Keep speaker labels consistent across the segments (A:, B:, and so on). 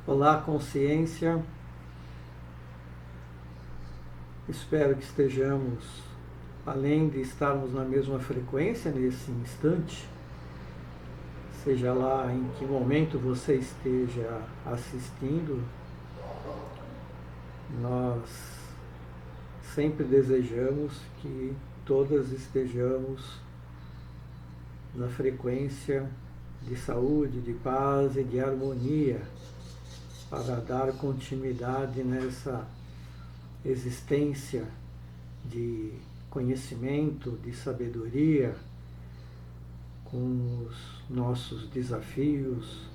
A: Olá, consciência. Espero que estejamos, além de estarmos na mesma frequência nesse instante, seja lá em que momento você esteja assistindo, nós sempre desejamos que todas estejamos na frequência de saúde, de paz e de harmonia, para dar continuidade nessa existência de conhecimento, de sabedoria, com os nossos desafios,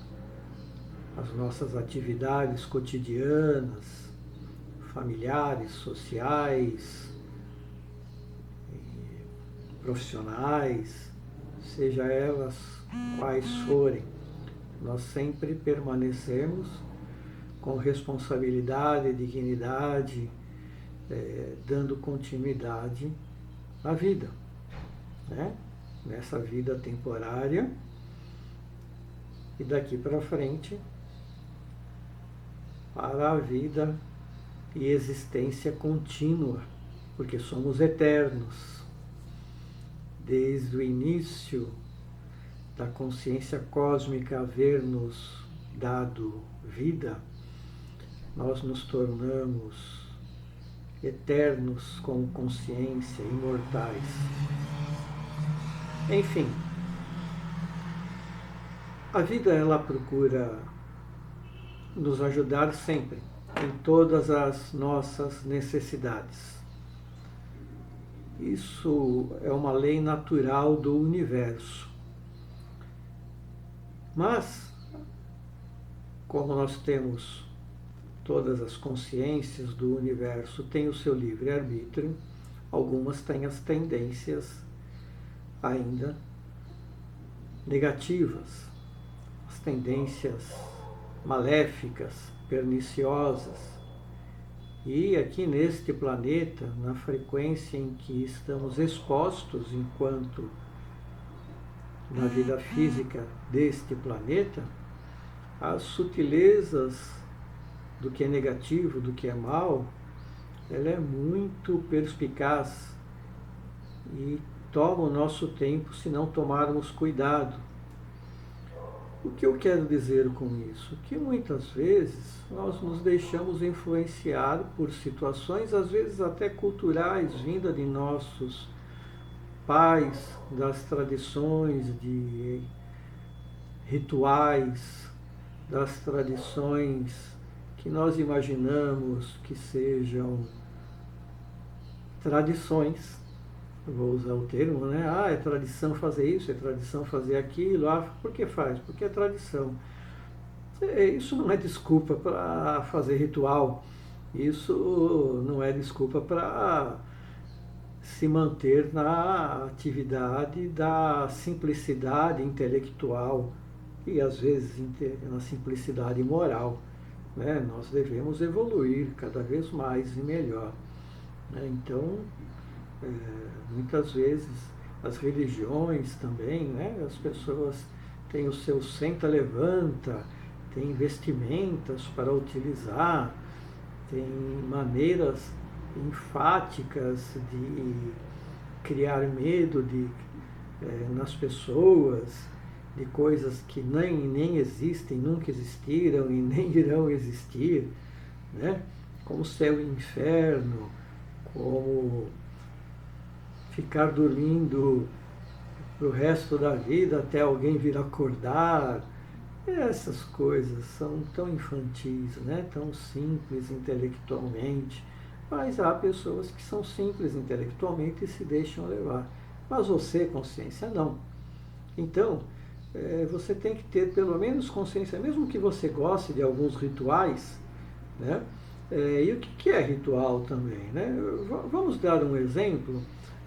A: as nossas atividades cotidianas, familiares, sociais, profissionais, seja elas quais forem. Nós sempre permanecemos com responsabilidade, dignidade, dando continuidade à vida, né? Nessa vida temporária, e daqui para frente para a vida e existência contínua, porque somos eternos. Desde o início da consciência cósmica haver nos dado vida, nós nos tornamos eternos como consciência, imortais. Enfim, a vida ela procura nos ajudar sempre em todas as nossas necessidades. Isso é uma lei natural do universo. Mas, como nós temos todas as consciências do universo, têm o seu livre-arbítrio, algumas têm as tendências ainda negativas, as tendências maléficas, perniciosas. E aqui neste planeta, na frequência em que estamos expostos enquanto na vida física deste planeta, as sutilezas do que é negativo, do que é mal, ela é muito perspicaz e toma o nosso tempo se não tomarmos cuidado. O que eu quero dizer com isso? Que muitas vezes nós nos deixamos influenciar por situações, às vezes até culturais, vinda de nossos pais, das tradições de rituais, das tradições que nós imaginamos que sejam tradições. Eu vou usar o termo, né? Ah, é tradição fazer isso, é tradição fazer aquilo. Ah, por que faz? Porque é tradição. Isso não é desculpa para fazer ritual. Isso não é desculpa para se manter na atividade da simplicidade intelectual e às vezes na simplicidade moral. Né? Nós devemos evoluir cada vez mais e melhor. Né? Então, muitas vezes as religiões também, né? As pessoas têm o seu senta-levanta, têm vestimentas para utilizar, têm maneiras enfáticas de criar medo nas pessoas, de coisas que nem existem, nunca existiram e nem irão existir, né? Como céu e inferno, como ficar dormindo pro resto da vida até alguém vir acordar. Essas coisas são tão infantis, né? Tão simples intelectualmente, mas há pessoas que são simples intelectualmente e se deixam levar. Mas você, consciência, não. Então, você tem que ter pelo menos consciência, mesmo que você goste de alguns rituais, né? E o que é ritual também, né? Vamos dar um exemplo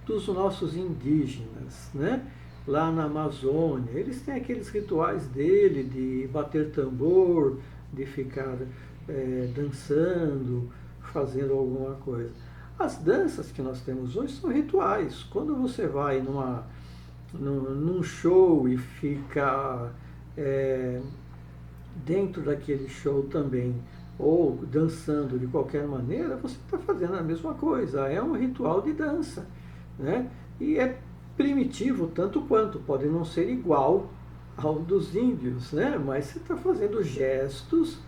A: dos nossos indígenas, né? Lá na Amazônia, eles têm aqueles rituais dele de bater tambor, de ficar dançando, fazendo alguma coisa. As danças que nós temos hoje são rituais. Quando você vai num show e fica dentro daquele show também, ou dançando de qualquer maneira, você está fazendo a mesma coisa. É um ritual de dança, né? E é primitivo tanto quanto, pode não ser igual ao dos índios, né? Mas você está fazendo gestos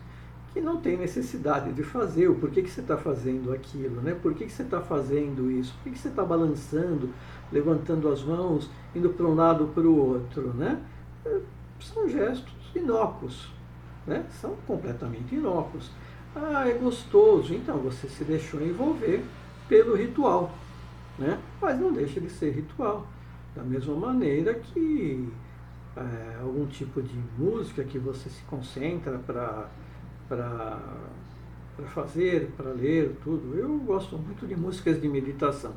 A: que não tem necessidade de fazer. O porquê que você está fazendo aquilo, né? Por que você está fazendo isso? Por que você está balançando, levantando as mãos, indo para um lado para o outro, né? São gestos inócuos, né? São completamente inócuos. Ah, é gostoso. Então você se deixou envolver pelo ritual, né? Mas não deixa de ser ritual. Da mesma maneira que algum tipo de música que você se concentra para fazer, para ler, tudo. Eu gosto muito de músicas de meditação.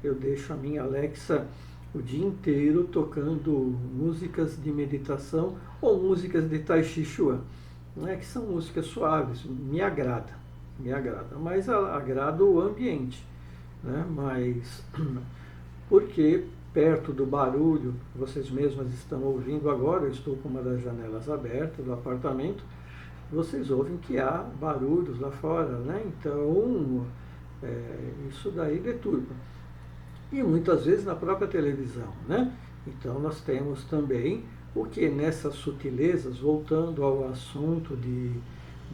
A: Eu deixo a minha Alexa o dia inteiro tocando músicas de meditação ou músicas de Tai Chi Chuan, né, que são músicas suaves, me agrada, mas agrada o ambiente, né, mas porque perto do barulho, vocês mesmas estão ouvindo agora, eu estou com uma das janelas abertas do apartamento, vocês ouvem que há barulhos lá fora, né, então isso daí deturpa. E muitas vezes na própria televisão, né? Então nós temos também o que nessas sutilezas, voltando ao assunto de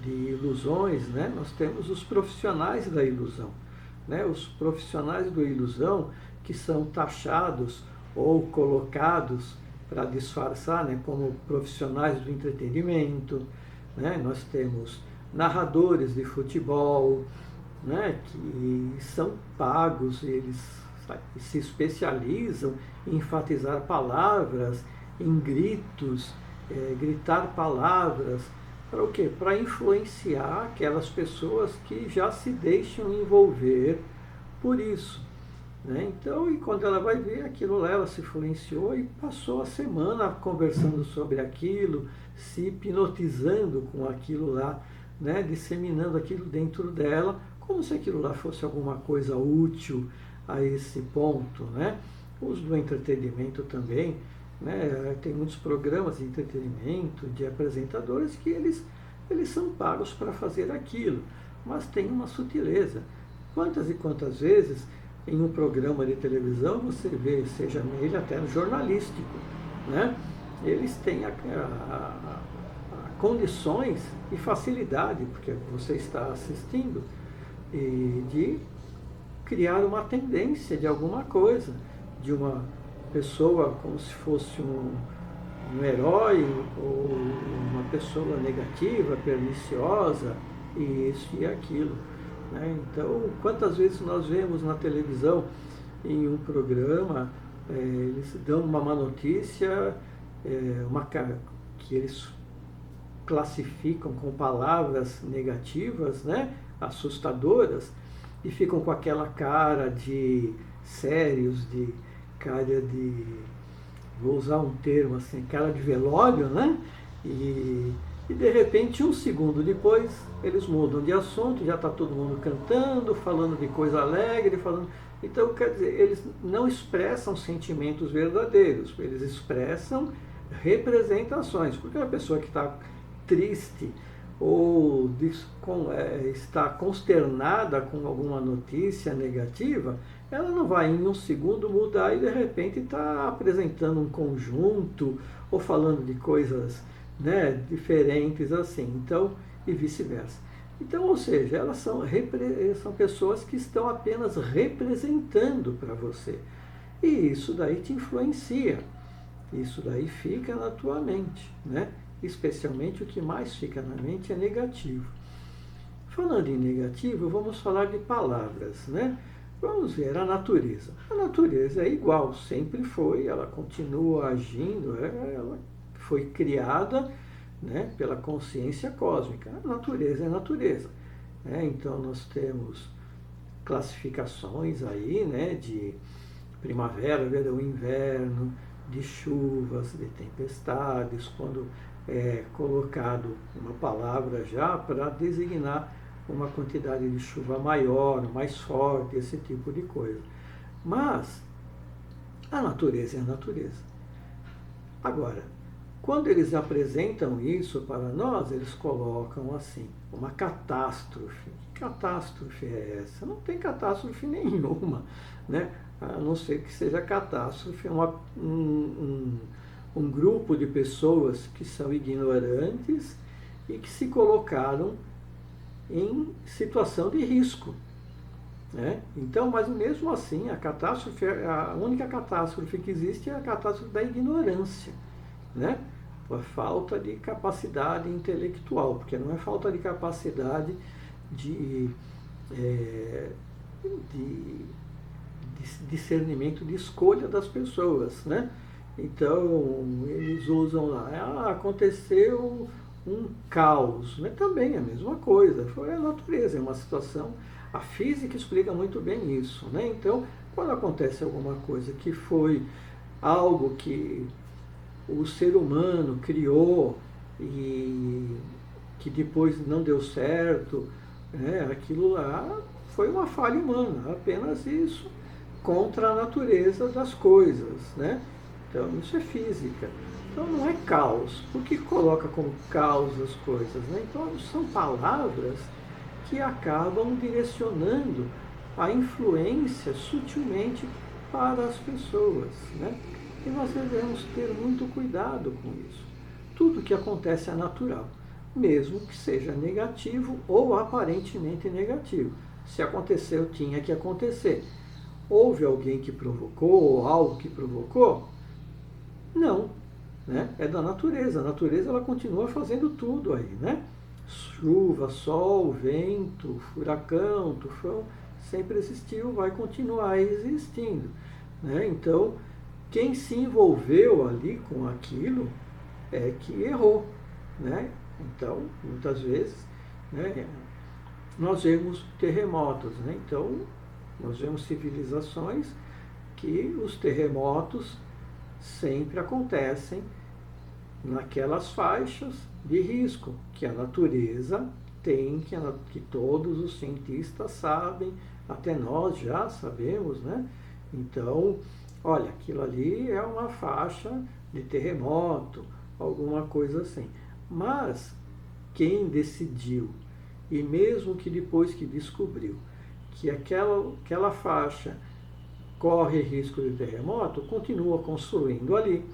A: ilusões, né? Nós temos os profissionais da ilusão, né? Os profissionais da ilusão que são taxados ou colocados para disfarçar, né? Como profissionais do entretenimento, né? Nós temos narradores de futebol, né? Que são pagos, eles se especializam em enfatizar palavras, em gritos, gritar palavras, para o quê? Para influenciar aquelas pessoas que já se deixam envolver por isso, né? Então, e quando ela vai ver aquilo lá, ela se influenciou e passou a semana conversando sobre aquilo, se hipnotizando com aquilo lá, né? Disseminando aquilo dentro dela, como se aquilo lá fosse alguma coisa útil a esse ponto, né? Os do entretenimento também, né? Tem muitos programas de entretenimento, de apresentadores que eles são pagos para fazer aquilo, mas tem uma sutileza. Quantas e quantas vezes em um programa de televisão você vê, seja ele até jornalístico, né? Eles têm condições e facilidade, porque você está assistindo, e de criar uma tendência de alguma coisa, de uma pessoa como se fosse um herói ou uma pessoa negativa, perniciosa, e isso e aquilo, né? Então, quantas vezes nós vemos na televisão, em um programa, eles dão uma má notícia, que eles classificam com palavras negativas, né? Assustadoras, e ficam com aquela cara de sérios, vou usar um termo assim, cara de velório, né? E de repente, um segundo depois, eles mudam de assunto, já está todo mundo cantando, falando de coisa alegre, Então, quer dizer, eles não expressam sentimentos verdadeiros, eles expressam representações, porque uma pessoa que está triste ou está consternada com alguma notícia negativa, ela não vai em um segundo mudar e de repente está apresentando um conjunto ou falando de coisas, né, diferentes assim, então, e vice-versa. Então, ou seja, elas são pessoas que estão apenas representando para você. E isso daí te influencia, isso daí fica na tua mente, né? Especialmente o que mais fica na mente é negativo. Falando em negativo, vamos falar de palavras, né? Vamos ver a natureza. A natureza é igual, sempre foi, ela continua agindo, ela foi criada, né, pela consciência cósmica. A natureza é natureza, né? Então nós temos classificações aí, né, de primavera, verão, inverno, de chuvas, de tempestades, quando é colocado uma palavra já para designar uma quantidade de chuva maior, mais forte, esse tipo de coisa. Mas a natureza é a natureza. Agora, Quando eles apresentam isso para nós, eles colocam assim, uma catástrofe. Que catástrofe é essa? Não tem catástrofe nenhuma, né? A não ser que seja catástrofe, um grupo de pessoas que são ignorantes e que se colocaram em situação de risco. Né? Então, mas mesmo assim, a única catástrofe que existe é a catástrofe da ignorância, né? A falta de capacidade intelectual, porque não é falta de capacidade de, de discernimento, de escolha das pessoas, né? Então, eles usam lá, aconteceu um caos, mas também é a mesma coisa, foi a natureza, é uma situação, a física explica muito bem isso, né? Então, quando acontece alguma coisa que foi algo que o ser humano criou e que depois não deu certo, né? Aquilo lá foi uma falha humana, apenas isso, contra a natureza das coisas, né? Então, isso é física. Então, não é caos. Por que coloca como caos as coisas? Né? Então, são palavras que acabam direcionando a influência sutilmente para as pessoas, né? E nós devemos ter muito cuidado com isso. Tudo que acontece é natural, mesmo que seja negativo ou aparentemente negativo. Se aconteceu, tinha que acontecer. Houve alguém que provocou ou algo que provocou? Não, né? É da natureza. A natureza ela continua fazendo tudo aí, né? Chuva, sol, vento, furacão, tufão, sempre existiu, vai continuar existindo, né? Então, quem se envolveu ali com aquilo é que errou, né? Então, muitas vezes, né, nós vemos terremotos, né? Então, nós vemos civilizações que os terremotos sempre acontecem naquelas faixas de risco que a natureza tem, que todos os cientistas sabem, até nós já sabemos, né? Então, olha, aquilo ali é uma faixa de terremoto, alguma coisa assim. Mas quem decidiu, e mesmo que depois que descobriu que aquela faixa corre risco de terremoto, continua construindo ali,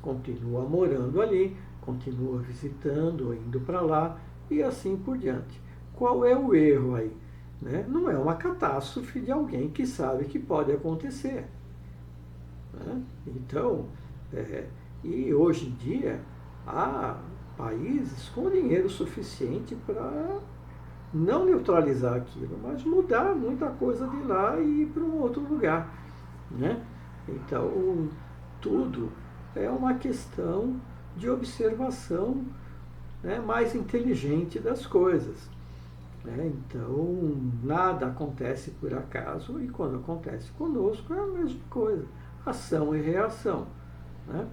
A: continua morando ali, continua visitando, indo para lá e assim por diante. Qual é o erro aí? Né? Não é uma catástrofe de alguém que sabe que pode acontecer. Né? Então, e hoje em dia, há países com dinheiro suficiente para não neutralizar aquilo, mas mudar muita coisa de lá e ir para um outro lugar. Né? Então, tudo é uma questão de observação, né, mais inteligente das coisas. Né? Então, nada acontece por acaso e quando acontece conosco é a mesma coisa, ação e reação. Né?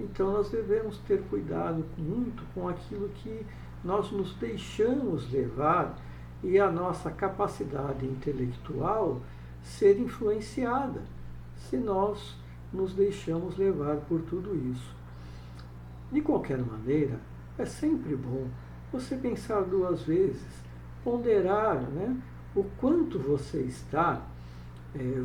A: Então, nós devemos ter cuidado muito com aquilo que nós nos deixamos levar e a nossa capacidade intelectual ser influenciada se nós nos deixamos levar por tudo isso. De qualquer maneira, é sempre bom você pensar duas vezes, ponderar, né, o quanto você está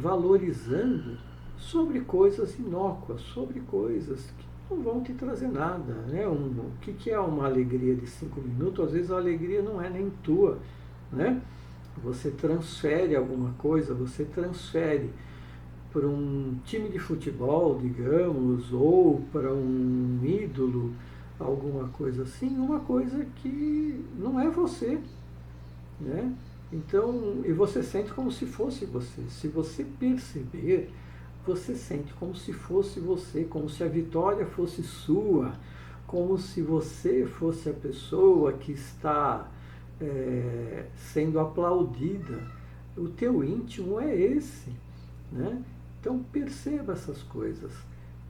A: valorizando sobre coisas inócuas, sobre coisas que não vão te trazer nada. Né? O que é uma alegria de 5 minutos? Às vezes a alegria não é nem tua. Né? Você transfere alguma coisa, você transfere para um time de futebol, digamos, ou para um ídolo, alguma coisa assim, uma coisa que não é você, né? Então, e você sente como se fosse você. Se você perceber, você sente como se fosse você, como se a vitória fosse sua, como se você fosse a pessoa que está sendo aplaudida. O teu íntimo é esse, né? Então perceba essas coisas,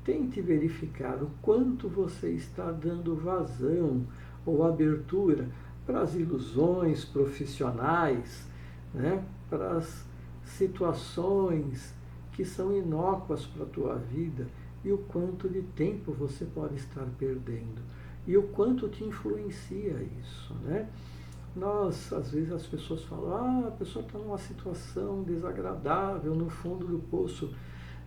A: tente verificar o quanto você está dando vazão ou abertura para as ilusões profissionais, né? Para as situações que são inócuas para a tua vida e o quanto de tempo você pode estar perdendo e o quanto te influencia isso, né? Às vezes as pessoas falam, a pessoa está numa situação desagradável no fundo do poço.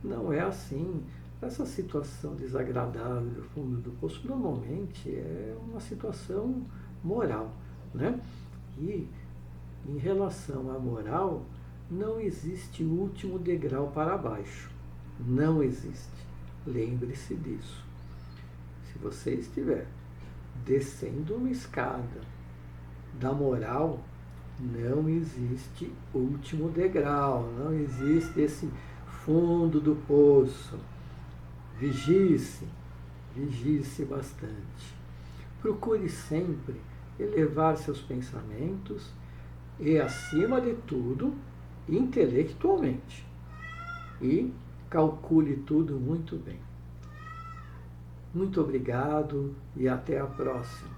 A: Não é assim. Essa situação desagradável no fundo do poço normalmente é uma situação moral, né? E em relação à moral, não existe último degrau para baixo. Não existe. Lembre-se disso. Se você estiver descendo uma escada da moral, não existe último degrau, não existe esse fundo do poço. Vigie-se, vigie-se bastante. Procure sempre elevar seus pensamentos e, acima de tudo, intelectualmente. E calcule tudo muito bem. Muito obrigado e até a próxima.